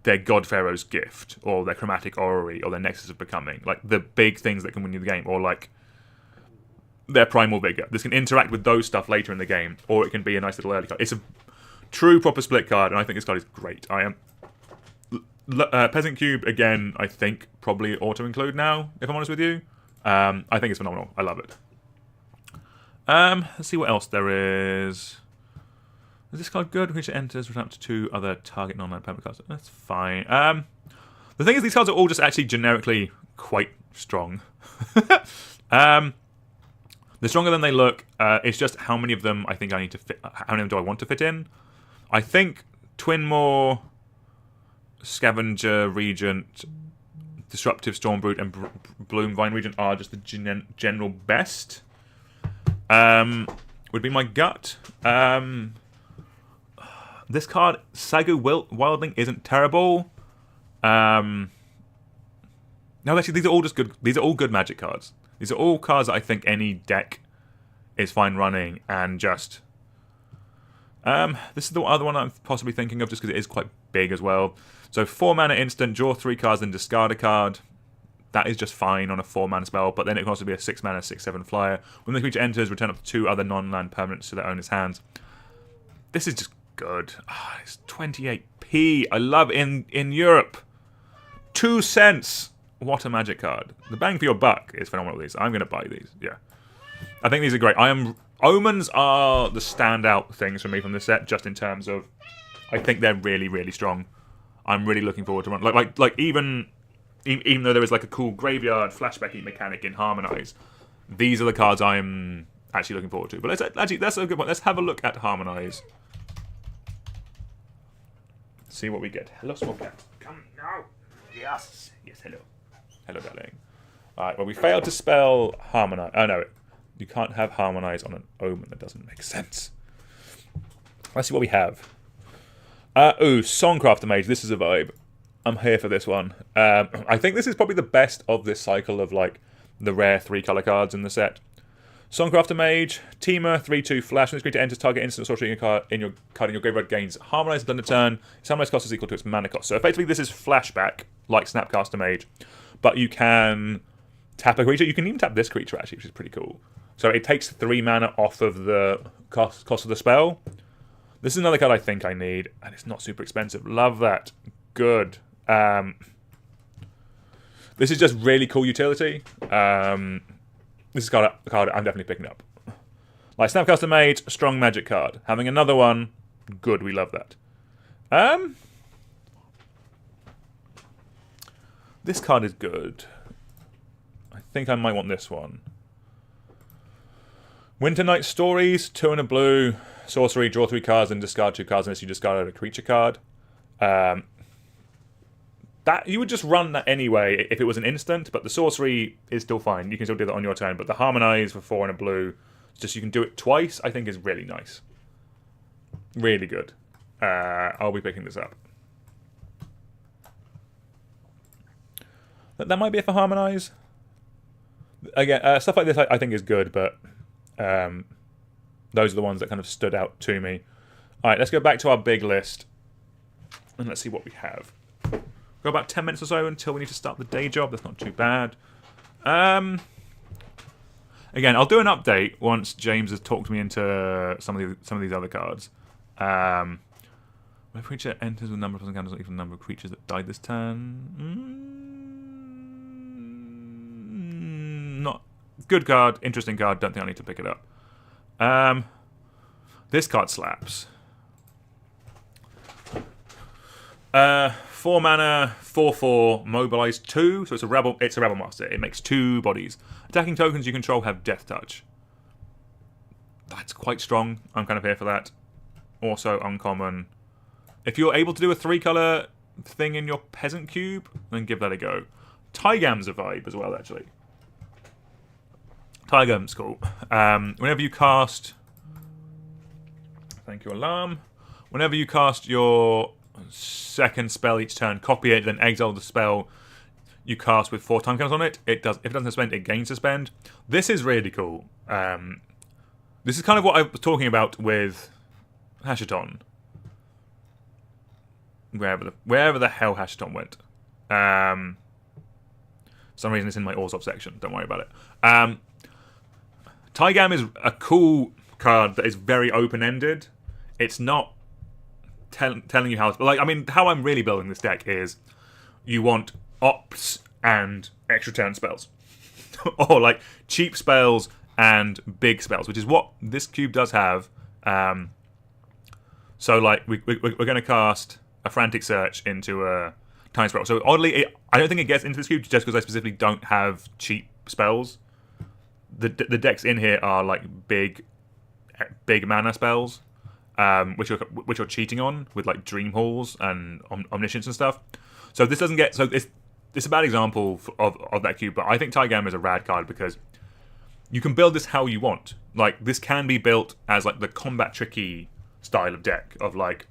their God Pharaoh's Gift, or their Chromatic Orrery, or their Nexus of Becoming, like the big things that can win you the game, or like their Primal Vigor. This can interact with those stuff later in the game, or it can be a nice little early card. It's a true proper split card, and I think this card is great. I am Peasant Cube again. I think probably auto include now, if I'm honest with you. I think it's phenomenal. I love it. Let's see what else there is. Is this card good? Creature enters, return up to 2 other target non-land permanent cards. That's fine. The thing is, these cards are all just actually generically quite strong. They're stronger than they look. It's just how many of them I think I need to fit. How many of them do I want to fit in? I think Twinmore, Scavenger Regent, Disruptive Stormbrute, and Bloomvine Regent are just the general best. Would be my gut. This card, Sagu Wildling, isn't terrible. No, actually, these are all just good. These are all good Magic cards. These are all cards that I think any deck is fine running, and just. This is the other one I'm possibly thinking of, just because it is quite big as well. So 4 mana instant, draw 3 cards, then discard a card. That is just fine on a 4 mana spell, but then it can also be a 6 mana 6/7 flyer. When the creature enters, return up to 2 other non-land permanents to their owner's hands. This is just good. It's 28p. I love in Europe. 2 cents. What a Magic card. The bang for your buck is phenomenal. These. I'm going to buy these. Yeah. I think these are great. Omens are the standout things for me from this set, just in terms of, I think they're really, really strong. I'm really looking forward to run. Like even though there is like a cool graveyard flashbacky mechanic in Harmonize, these are the cards I'm actually looking forward to. But that's a good one. Let's have a look at Harmonize. See what we get. Hello, small cat. Come now. Yes. Yes, hello. Hello, darling. Alright, well, we failed to spell Harmonize. Oh, no. You can't have Harmonize on an Omen. That doesn't make sense. Let's see what we have. Songcrafter Mage. This is a vibe. I'm here for this one. I think this is probably the best of this cycle of, like, the rare 3-color cards in the set. Songcrafter Mage, Teamer, 3/2 flash. When this creature enters target instant sorcery in your graveyard gains Harmonize until end of turn. Its Harmonize cost is equal to its mana cost. So effectively this is flashback, like Snapcaster Mage. But you can tap a creature. You can even tap this creature, actually, which is pretty cool. So it takes 3 mana off of the cost of the spell. This is another card I think I need, and it's not super expensive. Love that. Good. This is just really cool utility. This is a card I'm definitely picking up. Like Snapcaster Mage, strong Magic card. Having another one, good. We love that. This card is good. I think I might want this one. Winter Night Stories, 2 and a blue, sorcery, draw 3 cards and discard 2 cards unless you discard a creature card. That you would just run that anyway if it was an instant, but the sorcery is still fine. You can still do that on your turn, but the Harmonize for 4 and a blue, just you can do it twice, I think is really nice. Really good. I'll be picking this up. That might be it for Harmonize. Again, stuff like this I think is good, but those are the ones that kind of stood out to me. Alright, let's go back to our big list, and let's see what we have. Go about 10 minutes or so until we need to start the day job. That's not too bad. Again, I'll do an update once James has talked me into some of these other cards. When a creature enters with a number of counters, not even the number of creatures that died this turn. Not good card, interesting card. Don't think I need to pick it up. This card slaps. 4 mana, 4/4, mobilize 2. So it's a rebel master. It makes 2 bodies. Attacking tokens you control have death touch. That's quite strong. I'm kind of here for that. Also uncommon. If you're able to do a 3-color thing in your peasant cube, then give that a go. Tygam's a vibe as well, actually. Tygam's cool. Whenever you cast, thank you, alarm. Whenever you cast your second spell each turn, copy it, then exile the spell you cast with 4 time counters on it. If it doesn't suspend, it gains suspend. This is really cool. This is kind of what I was talking about with Hashiton. Wherever the hell Hashiton went. For some reason it's in my Orzhov section. Don't worry about it. Tygam is a cool card that is very open-ended. It's not telling you how to... Like, I mean, how I'm really building this deck is you want ops and extra turn spells. Or, like, cheap spells and big spells, which is what this cube does have. So, like, we're going to cast a Frantic Search into a Time Spiral. So, oddly, I don't think it gets into this cube just because I specifically don't have cheap spells. The decks in here are, like, big mana spells, which you're cheating on with, like, Dream Halls and Omniscience and stuff. So, this doesn't get... So, it's a bad example of that cube, but I think Tygam is a rad card because you can build this how you want. Like, this can be built as, like, the combat tricky style of deck of, like,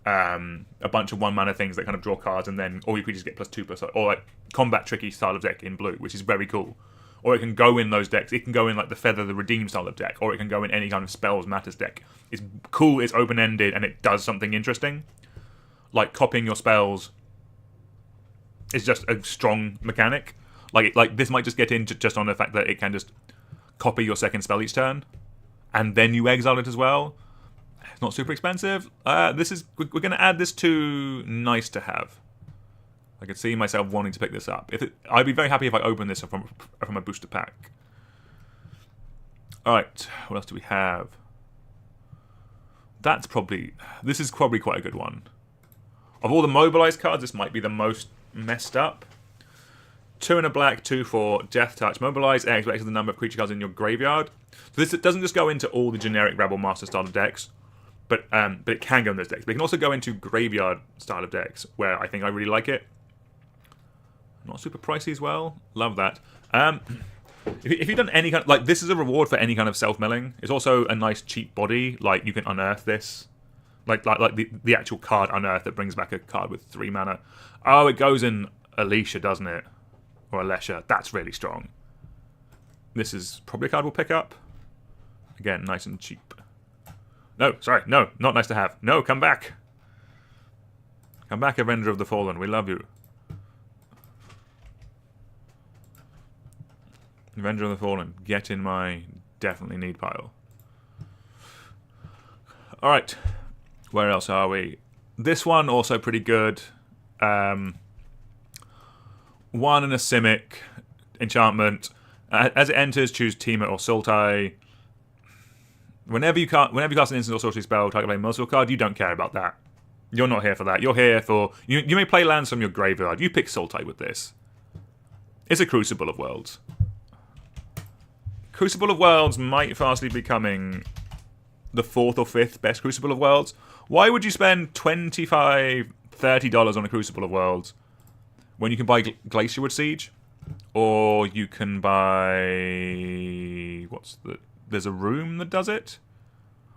a bunch of 1-mana things that kind of draw cards and then all your creatures get +2/+, or, like, combat tricky style of deck in blue, which is very cool. Or it can go in those decks. It can go in, like, the Feather the Redeem style of deck, or it can go in any kind of Spells Matters deck. It's cool, it's open-ended, and it does something interesting. Like, copying your spells is just a strong mechanic. Like this might just get in just on the fact that it can just copy your second spell each turn, and then you exile it as well. It's not super expensive. We're going to add this to nice to have. I could see myself wanting to pick this up. I'd be very happy if I opened this from a booster pack. All right, what else do we have? This is probably quite a good one. Of all the mobilized cards, this might be the most messed up. 2 and a black, 2/4, Death Touch. Mobilize X, X is the number of creature cards in your graveyard. So this doesn't just go into all the generic Rebel Master style of decks, but it can go in those decks. But it can also go into graveyard style of decks, where I think I really like it. Not super pricey as well. Love that. If you've done any kind of, like, this is a reward for any kind of self-milling. It's also a nice cheap body. Like, you can unearth this. Like the actual card Unearth that brings back a card with 3 mana. Oh, it goes in Alicia, doesn't it? Or Alesha. That's really strong. This is probably a card we'll pick up. Again, nice and cheap. No, sorry. No, not nice to have. No, come back. Come back, Avenger of the Fallen. We love you. Avenger of the Fallen. Get in my definitely need pile. Alright. Where else are we? This one also pretty good. 1 and a Simic enchantment. As it enters, choose Teamer or Sultai. Whenever you cast an instant or sorcery spell, target play multiple card, you don't care about that. You're not here for that. You're here for... You may play lands from your graveyard. You pick Sultai with this. It's a Crucible of Worlds. Crucible of Worlds might fastly be becoming the 4th or 5th best Crucible of Worlds. Why would you spend $25, $30 on a Crucible of Worlds when you can buy Glacierwood Siege? Or you can buy... There's a room that does it?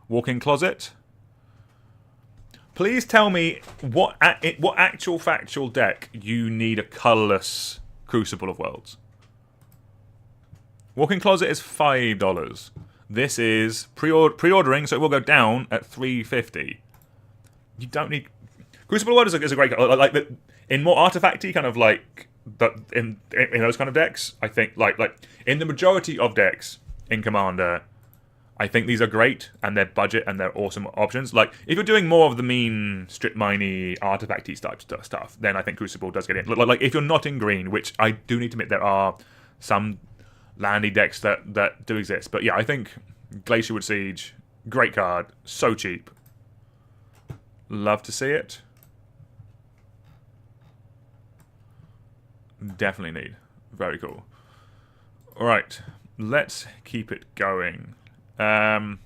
Walk-in Closet? Please tell me what actual factual deck you need a colourless Crucible of Worlds. Walk-in Closet is $5. This is pre-ordering, so it will go down at $3.50. You don't need... Crucible of Worlds is a great... Like in more artifacty, kind of like... In those kind of decks, I think, like in the majority of decks in Commander, I think these are great, and they're budget, and they're awesome options. Like, if you're doing more of the mean, strip-miney, artifacty type stuff, then I think Crucible does get in. Like, if you're not in green, which I do need to admit there are some landy decks that do exist. But yeah, I think Glacierwood Siege, great card, so cheap. Love to see it. Definitely need. Very cool. Alright, let's keep it going. Oral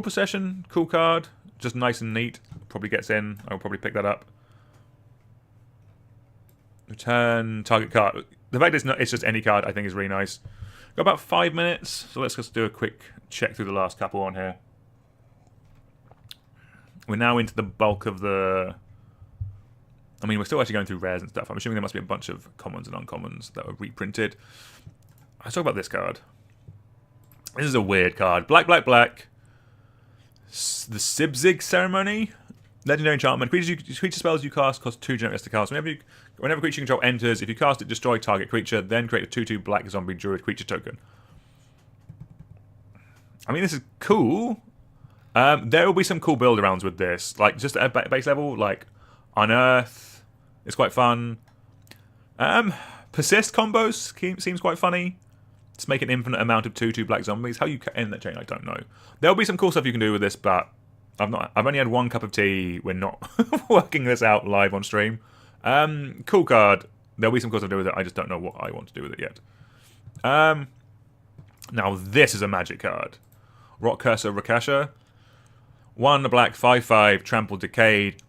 Possession, cool card. Just nice and neat. Probably gets in. I'll probably pick that up. Return target card. The fact it's just any card I think is really nice. Got about 5 minutes, so let's just do a quick check through the last couple on here. We're now into the bulk of the... I mean, we're still actually going through rares and stuff. I'm assuming there must be a bunch of commons and uncommons that were reprinted. Let's talk about this card. This is a weird card. Black, black, black. The Sibzig Ceremony. Legendary enchantment. Creature spells you cast cost 2 generous to cast. Whenever creature you control enters, if you cast it, destroy target creature, then create a 2/2 black zombie druid creature token. I mean, this is cool. There will be some cool build arounds with this. Like, just at base level, like, Unearth. It's quite fun. Persist combos seems quite funny. to make an infinite amount of 2/2 black zombies. How you end that chain, I don't know. There'll be some cool stuff you can do with this, but I've only had one cup of tea. We're not working this out live on stream. Cool card. There'll be some cool stuff to do with it. I just don't know what I want to do with it yet. Now this is a magic card. Rock Cursor Rakasha. 1 black, 5/5, Trample Decayed.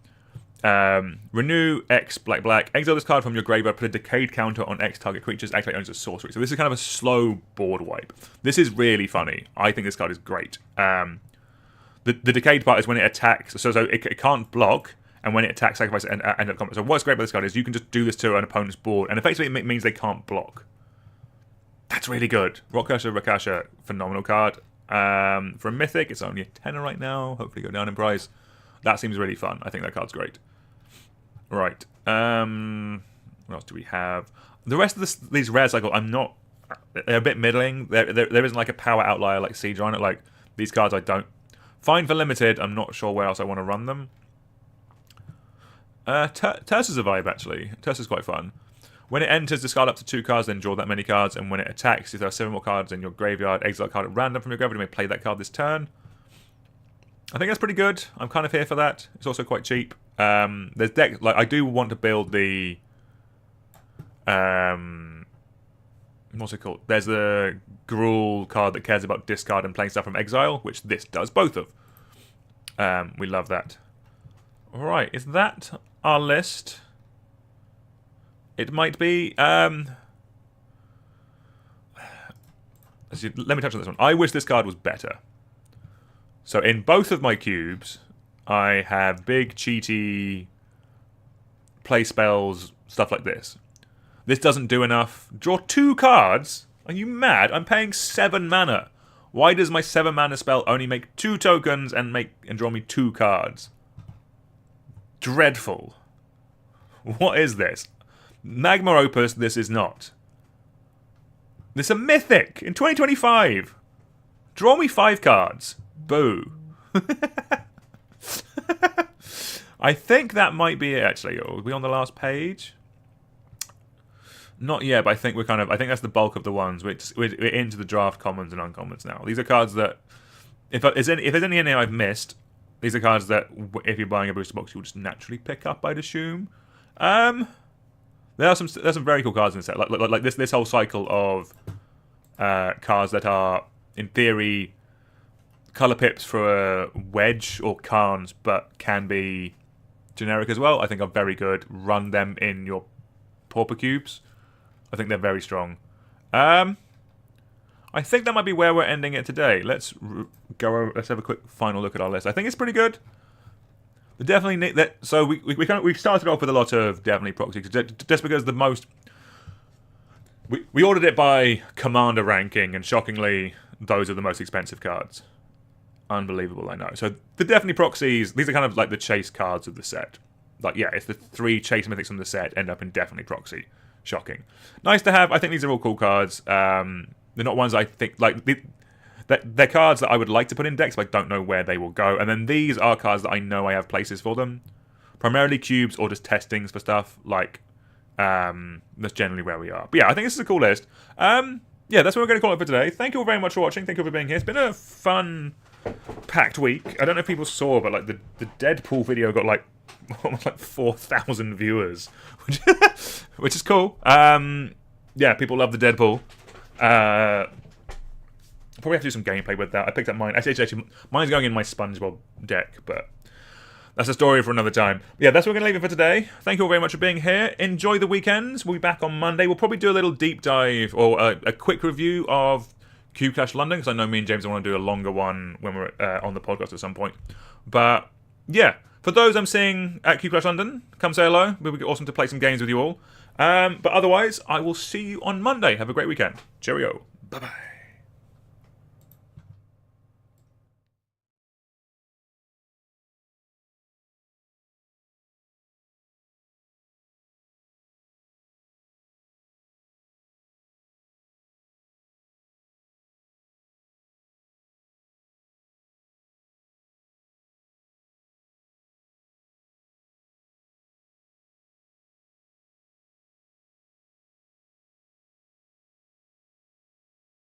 Renew X black. Exile this card from your graveyard. Put a Decayed counter on X target creatures. Activate owns a sorcery. So this is kind of a slow board wipe. This is really funny. I think this card is great. The Decayed part is when it attacks. So it can't block. And when it attacks, sacrifice and end up combat. So what's great about this card is you can just do this to an opponent's board. And effectively it means they can't block. That's really good. Rock Cursor Rakasha. Phenomenal card. For a Mythic, it's only a tenner right now. Hopefully go down in price. That seems really fun. I think that card's great. Right. What else do we have? The rest of these rare cycle, they're a bit middling. There isn't like a power outlier like Siege on it. Like, these cards I don't. Fine for limited. I'm not sure where else I want to run them. Tersa's a vibe, actually. Tersa's quite fun. When it enters, discard up to 2 cards, then draw that many cards. And when it attacks, if there are 7 more cards in your graveyard, exile a card at random from your graveyard. You may play that card this turn. I think that's pretty good. I'm kind of here for that. It's also quite cheap. There's deck like I do want to build the what's it called? There's the Gruul card that cares about discard and playing stuff from exile, which this does both of. We love that. All right, is that our list? It might be. Let me touch on this one. I wish this card was better. So in both of my cubes, I have big, cheaty play spells, stuff like this. This doesn't do enough. Draw 2 cards? Are you mad? I'm paying 7 mana. Why does my 7 mana spell only make 2 tokens and draw me 2 cards? Dreadful. What is this? Magma Opus, this is not. This is a Mythic in 2025. Draw me 5 cards. Boo. I think that might be it, actually. Are we on the last page? Not yet, but I think I think that's the bulk of the ones. We're into the draft commons and uncommons now. These are cards that, if there's any in here I've missed, these are cards that, if you're buying a booster box, you'll just naturally pick up, I'd assume. There's some very cool cards in the set. Like this whole cycle of cards that are, in theory, color pips for a wedge or Karns, but can be generic as well. I think are very good. Run them in your pauper cubes. I think they're very strong. I think that might be where we're ending it today. Let's have a quick final look at our list. I think it's pretty good. Definitely that. So we started off with a lot of definitely proxy, just because the most. We ordered it by commander ranking, and shockingly, those are the most expensive cards. Unbelievable, I know. So the definitely proxies. These are kind of like the chase cards of the set. Like, yeah, it's the 3 chase mythics from the set end up in definitely proxy. Shocking. Nice to have. I think these are all cool cards. They're not ones I think like. They're cards that I would like to put in decks, but I don't know where they will go. And then these are cards that I know I have places for them. Primarily cubes or just testings for stuff. Like, that's generally where we are. But yeah, I think this is a cool list. Yeah, that's what we're going to call it for today. Thank you all very much for watching. Thank you for being here. It's been a fun, packed week. I don't know if people saw, but like the Deadpool video got like almost like 4,000 viewers, which is cool. Yeah, people love the Deadpool. Probably have to do some gameplay with that. I picked up mine. Actually, mine's going in my SpongeBob deck, but that's a story for another time. Yeah, that's what we're going to leave it for today. Thank you all very much for being here. Enjoy the weekends. We'll be back on Monday. We'll probably do a little deep dive or a quick review of Cube Clash London, because I know me and James want to do a longer one when we're on the podcast at some point. But yeah, for those I'm seeing at Cube Clash London, come say hello. It'll be awesome to play some games with you all. But otherwise, I will see you on Monday. Have a great weekend. Cheerio. Bye-bye.